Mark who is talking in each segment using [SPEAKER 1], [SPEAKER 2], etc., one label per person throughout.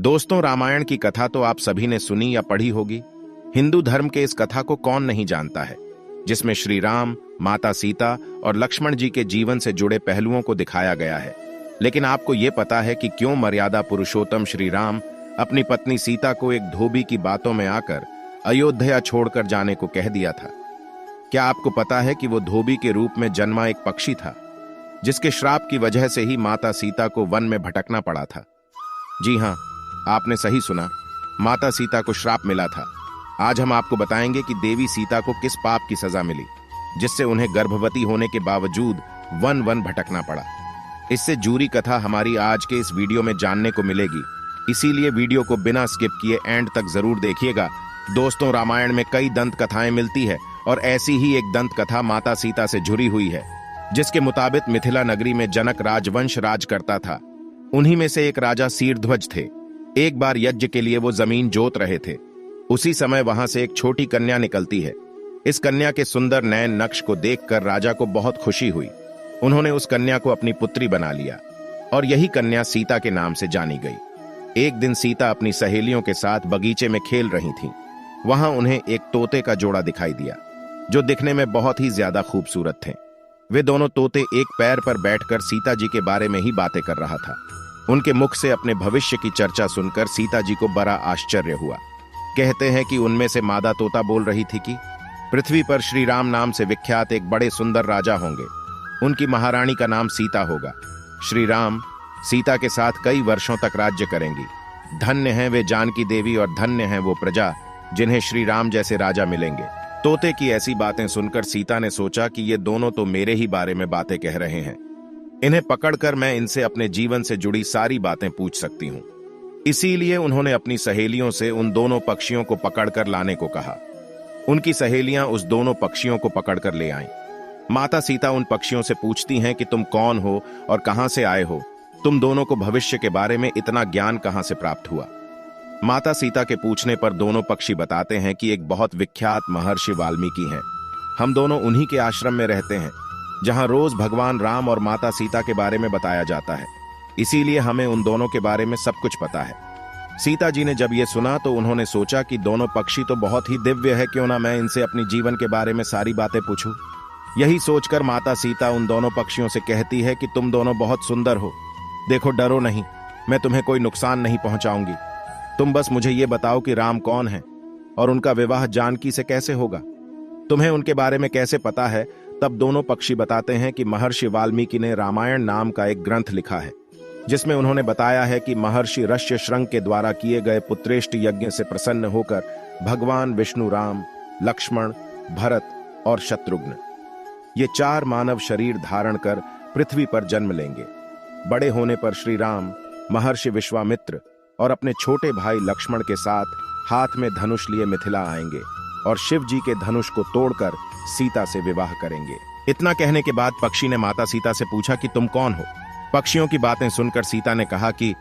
[SPEAKER 1] दोस्तों, रामायण की कथा तो आप सभी ने सुनी या पढ़ी होगी। हिंदू धर्म के इस कथा को कौन नहीं जानता है, जिसमें श्री राम, माता सीता और लक्ष्मण जी के जीवन से जुड़े पहलुओं को दिखाया गया है। लेकिन आपको ये पता है कि क्यों मर्यादा पुरुषोत्तम श्री राम अपनी पत्नी सीता को एक धोबी की बातों में आकर अयोध्या छोड़कर जाने को कह दिया था? क्या आपको पता है कि वो धोबी के रूप में जन्मा एक पक्षी था, जिसके श्राप की वजह से ही माता सीता को वन में भटकना पड़ा था? जी हां, आपने सही सुना, माता सीता को श्राप मिला था। आज हम आपको बताएंगे कि देवी सीता को किस पाप की सजा मिली, जिससे उन्हें गर्भवती होने के बावजूद वन वन भटकना पड़ा। इससे जुड़ी कथा हमारी आज के इस वीडियो में जानने को मिलेगी, इसीलिए वीडियो को बिना स्किप किए एंड तक जरूर देखिएगा। दोस्तों, रामायण में कई दंत कथाएं मिलती है और ऐसी ही एक दंत कथा माता सीता से जुड़ी हुई है, जिसके मुताबिक मिथिला नगरी में जनक राजवंश राज करता था। उन्हीं में से एक राजा शीरध्वज थे। एक बार यज्ञ के लिए वो जमीन जोत रहे थे। उसी समय वहां से एक छोटी कन्या निकलती है। इस कन्या के सुंदर नयन नक्श को देखकर राजा को बहुत खुशी हुई। उन्होंने उस कन्या को अपनी पुत्री बना लिया और यही कन्या सीता के नाम से जानी गई। एक दिन सीता अपनी सहेलियों के साथ बगीचे में खेल रही थीं। वहां उन्हें एक तोते का जोड़ा दिखाई दिया, जो दिखने में बहुत ही ज्यादा खूबसूरत थे। वे दोनों तोते एक पैर पर बैठकर सीता जी के बारे में ही बातें कर रहा था। उनके मुख से अपने भविष्य की चर्चा सुनकर सीता जी को बड़ा आश्चर्य हुआ। कहते हैं कि उनमें से मादा तोता बोल रही थी कि पृथ्वी पर श्री राम नाम से विख्यात एक बड़े सुंदर राजा होंगे। उनकी महारानी का नाम सीता होगा। श्री राम सीता के साथ कई वर्षों तक राज्य करेंगी। धन्य हैं वे जानकी देवी और धन्य हैं वो प्रजा जिन्हें श्री राम जैसे राजा मिलेंगे। तोते की ऐसी बातें सुनकर सीता ने सोचा कि ये दोनों तो मेरे ही बारे में बातें कह रहे हैं। इन्हें पकड़कर मैं इनसे अपने जीवन से जुड़ी सारी बातें पूछ सकती हूँ। इसीलिए उन्होंने अपनी सहेलियों से उन दोनों पक्षियों को पकड़कर लाने को कहा। उनकी सहेलियां उस दोनों पक्षियों को पकड़कर ले आईं। माता सीता उन पक्षियों से पूछती हैं कि तुम कौन हो और कहां से आए हो? तुम दोनों को भविष्य के बारे में इतना ज्ञान कहां से प्राप्त हुआ? माता सीता के पूछने पर दोनों पक्षी बताते हैं कि एक बहुत विख्यात महर्षि वाल्मीकि हैं। हम दोनों उन्हीं के आश्रम में रहते हैं, जहां रोज भगवान राम और माता सीता के बारे में बताया जाता है। इसीलिए हमें उन दोनों के बारे में सब कुछ पता है। सीता जी ने जब ये सुना तो उन्होंने सोचा कि दोनों पक्षी तो बहुत ही दिव्य है, क्यों ना मैं इनसे अपनी जीवन के बारे में सारी बातें पूछूं। यही सोचकर माता सीता उन दोनों पक्षियों से कहती है कि तुम दोनों बहुत सुंदर हो। देखो, डरो नहीं, मैं तुम्हें कोई नुकसान नहीं पहुंचाऊंगी। तुम बस मुझे ये बताओ कि राम कौन है और उनका विवाह जानकी से कैसे होगा? तुम्हें उनके बारे में कैसे पता है? तब दोनों पक्षी बताते हैं कि महर्षि वाल्मीकि ने रामायण नाम का एक ग्रंथ लिखा है, जिसमें उन्होंने बताया है कि महर्षि ऋष्यशृंग के द्वारा किए गए पुत्रेष्ट यज्ञ से प्रसन्न होकर भगवान विष्णु राम, लक्ष्मण, भरत और शत्रुघ्न ये 4 मानव शरीर धारण कर पृथ्वी पर जन्म लेंगे। बड़े होने पर श्री राम महर्षि विश्वामित्र और अपने छोटे भाई लक्ष्मण के साथ हाथ में धनुष लिए मिथिला आएंगे और शिव जी के धनुष को तोड़कर सीता से विवाह करेंगे। इतना कहने के बाद पक्षी ने माता सीता से पूछा कि तुम कौन हो? पक्षियों की बातें सुनकर सीता ने कहा कि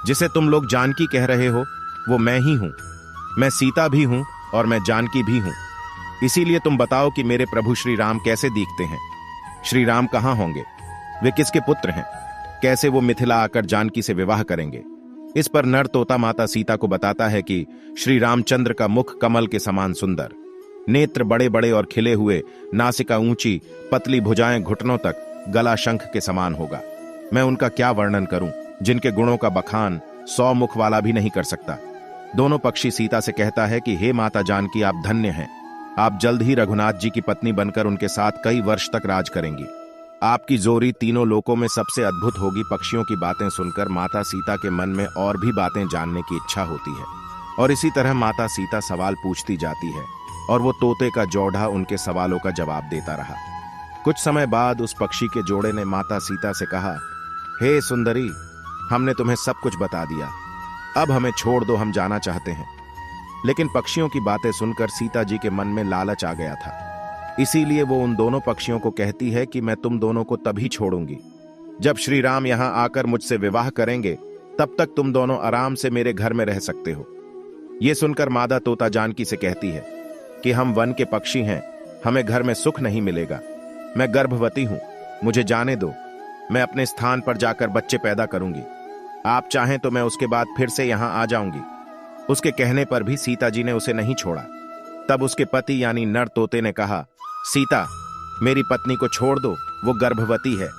[SPEAKER 1] जिसे तुम लोग जानकी कह रहे हो वो मैं ही हूं। मैं सीता भी हूं और मैं जानकी भी हूं। इसीलिए तुम बताओ कि मेरे प्रभु श्री राम कैसे दिखते हैं? श्री राम कहां होंगे? वे किसके पुत्र हैं? कैसे वो मिथिला आकर जानकी से विवाह करेंगे? इस पर नर तोता माता सीता को बताता है कि श्री रामचंद्र का मुख कमल के समान सुंदर, नेत्र बड़े बड़े और खिले हुए, नासिका ऊंची, पतली भुजाएं घुटनों तक, गला शंख के समान होगा। मैं उनका क्या वर्णन करूं, जिनके गुणों का बखान 100 मुख वाला भी नहीं कर सकता। दोनों पक्षी सीता से कहता है कि हे माता जानकी, आप धन्य हैं। आप जल्द ही रघुनाथ जी की पत्नी बनकर उनके साथ कई वर्ष तक राज करेंगी। आपकी जोड़ी तीनों लोकों में सबसे अद्भुत होगी। पक्षियों की बातें सुनकर माता सीता के मन में और भी बातें जानने की इच्छा होती है और इसी तरह माता सीता सवाल पूछती जाती है और वो तोते का जोड़ा उनके सवालों का जवाब देता रहा। कुछ समय बाद उस पक्षी के जोड़े ने माता सीता से कहा, हे सुंदरी, हमने तुम्हें सब कुछ बता दिया, अब हमें छोड़ दो, हम जाना चाहते हैं। लेकिन पक्षियों की बातें सुनकर सीता जी के मन में लालच आ गया था। इसीलिए वो उन दोनों पक्षियों को कहती है कि मैं तुम दोनों को तभी छोड़ूंगी जब श्री राम यहां आकर मुझसे विवाह करेंगे। तब तक तुम दोनों आराम से मेरे घर में रह सकते हो। ये सुनकर मादा तोता जानकी से कहती है कि हम वन के पक्षी हैं, हमें घर में सुख नहीं मिलेगा। मैं गर्भवती हूं, मुझे जाने दो, मैं अपने स्थान पर जाकर बच्चे पैदा करूंगी। आप चाहें तो मैं उसके बाद फिर से यहां आ जाऊंगी। उसके कहने पर भी सीता जी ने उसे नहीं छोड़ा। तब उसके पति यानी नर तोते ने कहा, सीता, मेरी पत्नी को छोड़ दो, वो गर्भवती है।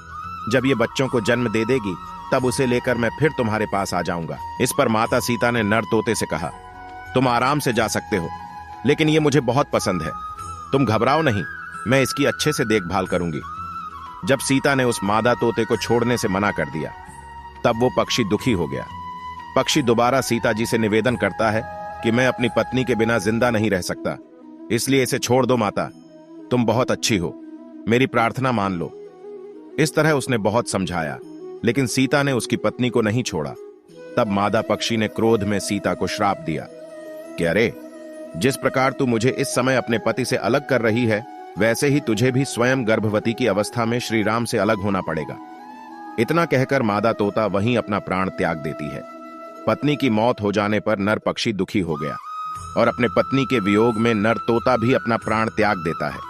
[SPEAKER 1] जब ये बच्चों को जन्म दे देगी तब उसे लेकर मैं फिर तुम्हारे पास आ जाऊंगा। इस पर माता सीता ने नर तोते से कहा, तुम आराम से जा सकते हो, लेकिन ये मुझे बहुत पसंद है। तुम घबराओ नहीं, मैं इसकी अच्छे से देखभाल करूंगी। जब सीता ने उस मादा तोते को छोड़ने से मना कर दिया तब वो पक्षी दुखी हो गया। पक्षी दोबारा सीता जी से निवेदन करता है कि मैं अपनी पत्नी के बिना जिंदा नहीं रह सकता, इसलिए इसे छोड़ दो माता, तुम बहुत अच्छी हो, मेरी प्रार्थना मान लो। इस तरह उसने बहुत समझाया, लेकिन सीता ने उसकी पत्नी को नहीं छोड़ा। तब मादा पक्षी ने क्रोध में सीता को श्राप दिया कि अरे, जिस प्रकार तू मुझे इस समय अपने पति से अलग कर रही है, वैसे ही तुझे भी स्वयं गर्भवती की अवस्था में श्री राम से अलग होना पड़ेगा। इतना कहकर मादा तोता वहीं अपना प्राण त्याग देती है। पत्नी की मौत हो जाने पर नर पक्षी दुखी हो गया और अपने पत्नी के वियोग में नर तोता भी अपना प्राण त्याग देता है।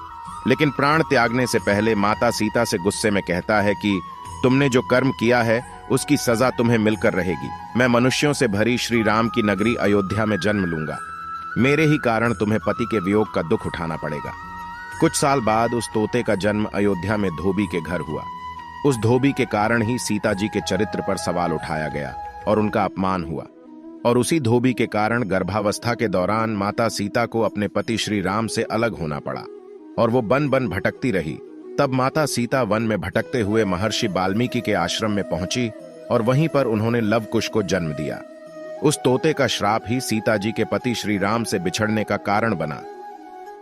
[SPEAKER 1] लेकिन प्राण त्यागने से पहले माता सीता से गुस्से में कहता है कि तुमने जो कर्म किया है उसकी सजा तुम्हें मिलकर रहेगी। मैं मनुष्यों से भरी श्री राम की नगरी अयोध्या में जन्म लूंगा, मेरे ही कारण तुम्हें पति के वियोग का दुख उठाना पड़ेगा। कुछ साल बाद उस तोते का जन्म अयोध्या में धोबी के घर हुआ। उस धोबी के कारण ही सीता जी के चरित्र पर सवाल उठाया गया और उनका अपमान हुआ, और उसी धोबी के कारण गर्भावस्था के दौरान माता सीता को अपने पति श्री राम से अलग होना पड़ा और वो बन बन भटकती रही। तब माता सीता वन में भटकते हुए महर्षि वाल्मीकि के आश्रम में पहुंची और वहीं पर उन्होंने लव कुश को जन्म दिया। उस तोते का श्राप ही सीता जी के पति श्री राम से बिछड़ने का कारण बना।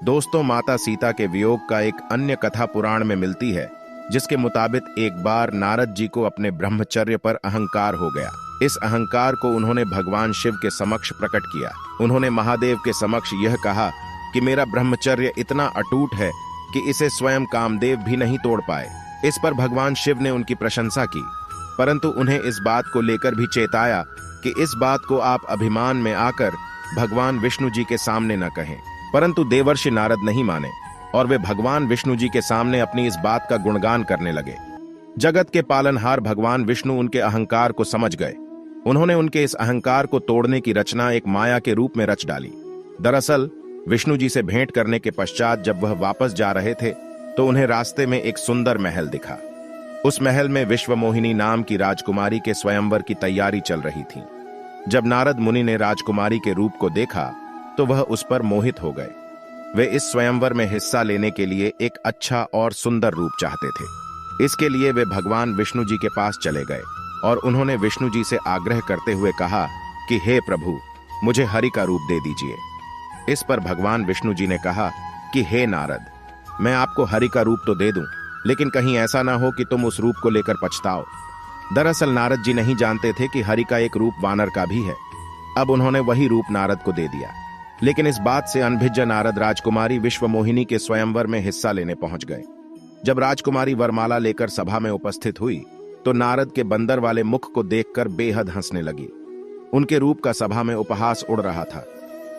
[SPEAKER 1] दोस्तों, माता सीता के वियोग का एक अन्य कथा पुराण में मिलती है, जिसके मुताबिक एक बार नारद जी को अपने ब्रह्मचर्य पर अहंकार हो गया। इस अहंकार को उन्होंने भगवान शिव के समक्ष प्रकट किया। उन्होंने महादेव के समक्ष यह कहा कि मेरा ब्रह्मचर्य इतना अटूट है कि इसे स्वयं कामदेव भी नहीं तोड़ पाए। इस पर भगवान शिव ने उनकी प्रशंसा की, परंतु उन्हें इस बात को लेकर भी चेताया कि इस बात को आप अभिमान में आकर भगवान विष्णु जी के सामने न कहें। परंतु देवर्षि नारद नहीं माने और वे भगवान विष्णु जी के सामने अपनी इस बात का गुणगान करने लगे। जगत के पालनहार भगवान विष्णु उनके अहंकार को समझ गए। उन्होंने उनके इस अहंकार को तोड़ने की रचना एक माया के रूप में रच डाली। दरअसल विष्णु जी से भेंट करने के पश्चात जब वह वापस जा रहे थे तो उन्हें रास्ते में एक सुंदर महल दिखा। उस महल में विश्वमोहिनी नाम की राजकुमारी के स्वयंवर की तैयारी चल रही थी। जब नारद मुनि ने राजकुमारी के रूप को देखा तो वह उस पर मोहित हो गए। वे इस स्वयंवर में हिस्सा लेने के लिए एक अच्छा और सुंदर रूप चाहते थे। इसके लिए वे भगवान विष्णु जी के पास चले गए और उन्होंने विष्णु जी से आग्रह करते हुए कहा कि हे प्रभु, मुझे हरि का रूप दे दीजिए। इस पर भगवान विष्णु जी ने कहा कि हे नारद, मैं आपको हरि का रूप तो दे दूं, लेकिन कहीं ऐसा ना हो कि तुम उस रूप को लेकर पछताओ। दरअसल नारद जी नहीं जानते थे कि हरि का एक रूप वानर का भी है। अब उन्होंने वही रूप नारद को दे दिया। लेकिन इस बात से अनभिज्ञ नारद राजकुमारी विश्वमोहिनी के स्वयंवर में हिस्सा लेने पहुंच गए। जब राजकुमारी वरमाला लेकर सभा में उपस्थित हुई तो नारद के बंदर वाले मुख को देखकर बेहद हंसने लगी। उनके रूप का सभा में उपहास उड़ रहा था।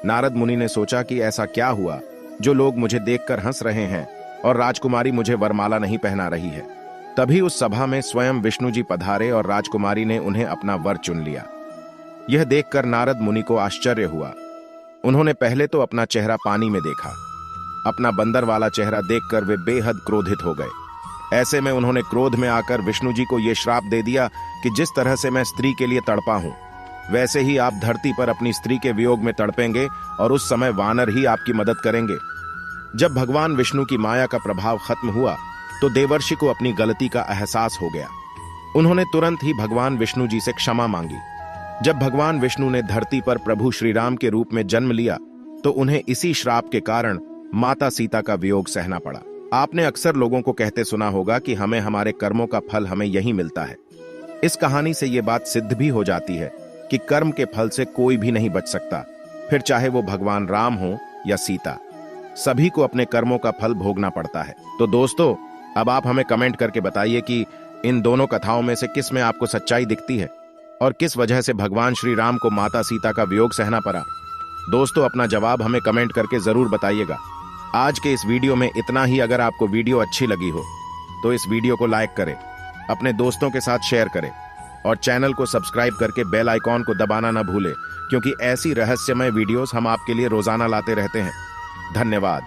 [SPEAKER 1] नारद मुनि ने सोचा कि ऐसा क्या हुआ जो लोग मुझे देखकर हंस रहे हैं और राजकुमारी मुझे वरमाला नहीं पहना रही है। तभी उस सभा में स्वयं विष्णु जी पधारे और राजकुमारी ने उन्हें अपना वर चुन लिया। यह देखकर नारद मुनि को आश्चर्य हुआ। उन्होंने पहले तो अपना चेहरा पानी में देखा। अपना बंदर वाला चेहरा देखकर वे बेहद क्रोधित हो गए। ऐसे में उन्होंने क्रोध में आकर विष्णु जी को यह श्राप दे दिया कि जिस तरह से मैं स्त्री के लिए तड़पा हूं, वैसे ही आप धरती पर अपनी स्त्री के वियोग में तड़पेंगे और उस समय वानर ही आपकी मदद करेंगे। जब भगवान विष्णु की माया का प्रभाव खत्म हुआ तो देवर्षि को अपनी गलती का एहसास हो गया। उन्होंने तुरंत ही भगवान विष्णु जी से क्षमा मांगी। जब भगवान विष्णु ने धरती पर प्रभु श्री राम के रूप में जन्म लिया तो उन्हें इसी श्राप के कारण माता सीता का वियोग सहना पड़ा। आपने अक्सर लोगों को कहते सुना होगा कि हमें हमारे कर्मों का फल हमें यही मिलता है। इस कहानी से यह बात सिद्ध भी हो जाती है कि कर्म के फल से कोई भी नहीं बच सकता, फिर चाहे वो भगवान राम हो या सीता, सभी को अपने कर्मों का फल भोगना पड़ता है। तो दोस्तों, अब आप हमें कमेंट करके बताइए कि इन दोनों कथाओं में से किस में आपको सच्चाई दिखती है और किस वजह से भगवान श्री राम को माता सीता का वियोग सहना पड़ा। दोस्तों, अपना जवाब हमें कमेंट करके जरूर बताइएगा। आज के इस वीडियो में इतना ही। अगर आपको वीडियो अच्छी लगी हो तो इस वीडियो को लाइक करें, अपने दोस्तों के साथ शेयर करें और चैनल को सब्सक्राइब करके बेल आइकॉन को दबाना ना भूलें, क्योंकि ऐसी रहस्यमय वीडियोस हम आपके लिए रोजाना लाते रहते हैं। धन्यवाद।